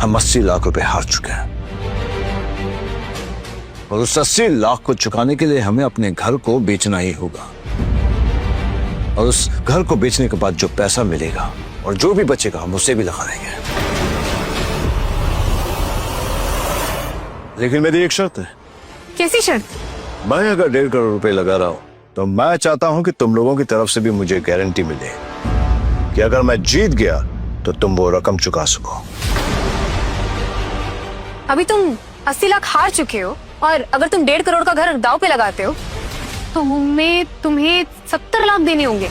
हम 80 लाख रुपए हार चुके हैं और उस 80 लाख को चुकाने के लिए हमें अपने घर को बेचना ही होगा। और उस घर को बेचने के बाद जो पैसा मिलेगा और जो भी बचेगा हम उसे भी लगा देंगे। लेकिन मेरी एक शर्त है। कैसी शर्त? मैं अगर 1.5 करोड़ रुपए लगा रहा हूं तो मैं चाहता हूं कि तुम लोगों की तरफ से भी मुझे गारंटी मिले कि अगर मैं जीत गया तो तुम वो रकम चुका सको। अभी तुम 80 लाख हार चुके हो और अगर तुम 1.5 करोड़ का घर दांव पे लगाते हो तो तुम्हें 70 लाख देने होंगे।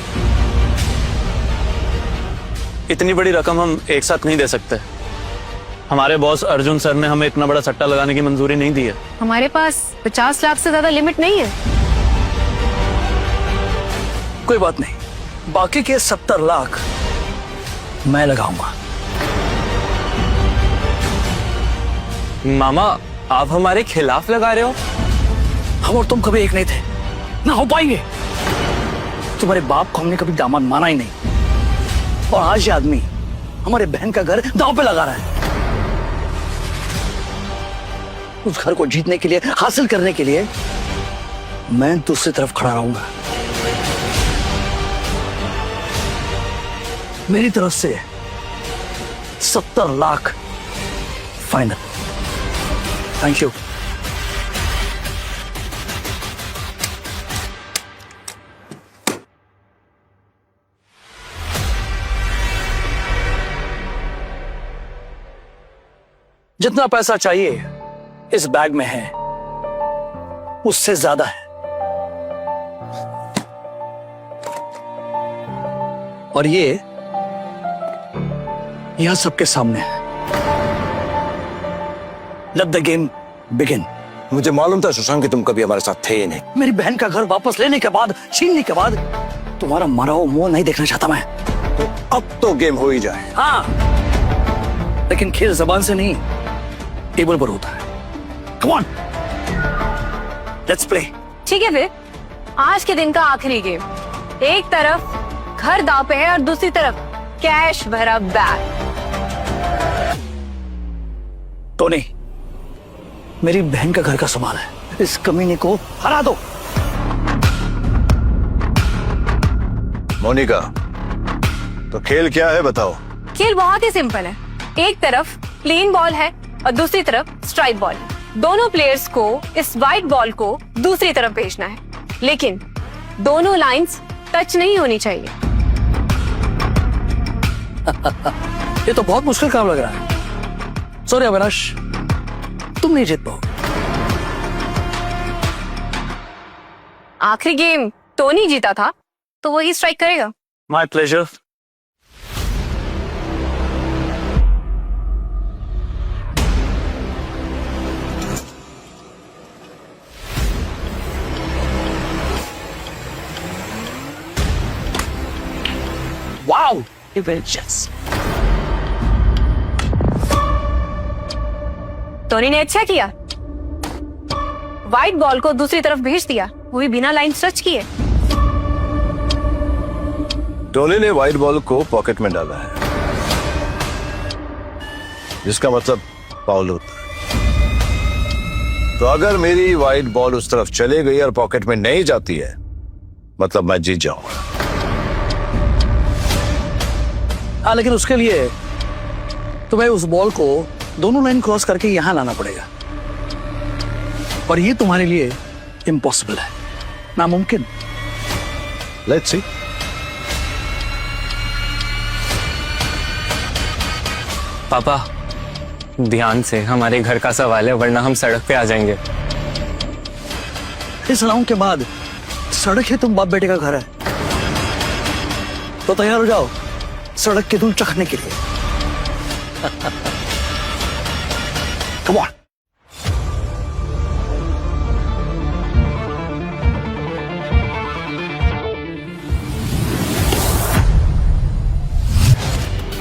इतनी बड़ी रकम हम एक साथ नहीं दे सकते। हमारे बॉस अर्जुन सर ने हमें इतना बड़ा सट्टा लगाने की मंजूरी नहीं दी है। हमारे पास 50 लाख से ज्यादा लिमिट नहीं है। कोई बात नहीं, बाकी के 70 लाख मैं लगाऊंगा। मामा, आप हमारे खिलाफ लगा रहे हो? हम और तुम कभी एक नहीं थे, ना हो पाएंगे। तुम्हारे बाप को हमने कभी दामाद माना ही नहीं और आज ये आदमी हमारे बहन का घर दांव पे लगा रहा है। उस घर को जीतने के लिए, हासिल करने के लिए मैं दूसरी तरफ खड़ा रहूंगा। मेरी तरफ से 70 लाख फाइनल। Thank you. जितना पैसा चाहिए इस बैग में है, उससे ज्यादा है। और ये यहां सबके सामने है। Let the game begin. मुझे मालूम था सुशांत कि तुम कभी हमारे साथ थे ही नहीं। मेरी बहन का घर वापस लेने के बाद, छीनने के बाद तुम्हारा मरा हुआ मुंह नहीं देखना चाहता मैं। तो अब तो गेम हो ही जाए। हाँ, लेकिन खेल जबान से नहीं, टेबल पर होता है। Come on, let's play. ठीक है फिर, आज के दिन का आखिरी गेम। एक तरफ घर दांव पे है और दूसरी तरफ कैश भरा बैग। टोनी, मेरी बहन का घर का सवाल है। इस कमीने को हरा दो। मोनिका, तो खेल क्या है बताओ? खेल बहुत ही सिंपल है। एक तरफ प्लेन बॉल है और दूसरी तरफ स्ट्राइक बॉल। दोनों प्लेयर्स को इस व्हाइट बॉल को दूसरी तरफ भेजना है, लेकिन दोनों लाइंस टच नहीं होनी चाहिए। ये तो बहुत मुश्किल काम लग रहा है। सॉरी अविनाश, तुम नहीं जीत पाओ। आखिरी गेम टोनी जीता था तो वही स्ट्राइक करेगा। My pleasure. वाओ, इवेंचर्स। टोनी ने अच्छा किया, व्हाइट बॉल को दूसरी तरफ भेज दिया, वो भी बिना लाइन टच किए। टोनी ने व्हाइट बॉल को पॉकेट में डाला है, जिसका मतलब फाउल होता है। तो अगर मेरी व्हाइट बॉल उस तरफ चले गई और पॉकेट में नहीं जाती है, मतलब मैं जीत जाऊंगा। हाँ, लेकिन उसके लिए तुम्हें उस बॉल को दोनों लाइन क्रॉस करके यहां लाना पड़ेगा और ये तुम्हारे लिए इम्पॉसिबल है, नामुमकिन। Let's see. पापा, ध्यान से, हमारे घर का सवाल है, वरना हम सड़क पे आ जाएंगे। इस राउंड के बाद सड़क ही तुम बाप बेटे का घर है, तो तैयार हो जाओ सड़क के धूल चखने के लिए। Come on.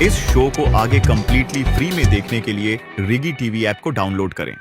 इस शो को आगे कंप्लीटली फ्री में देखने के लिए रिगी टीवी ऐप को डाउनलोड करें।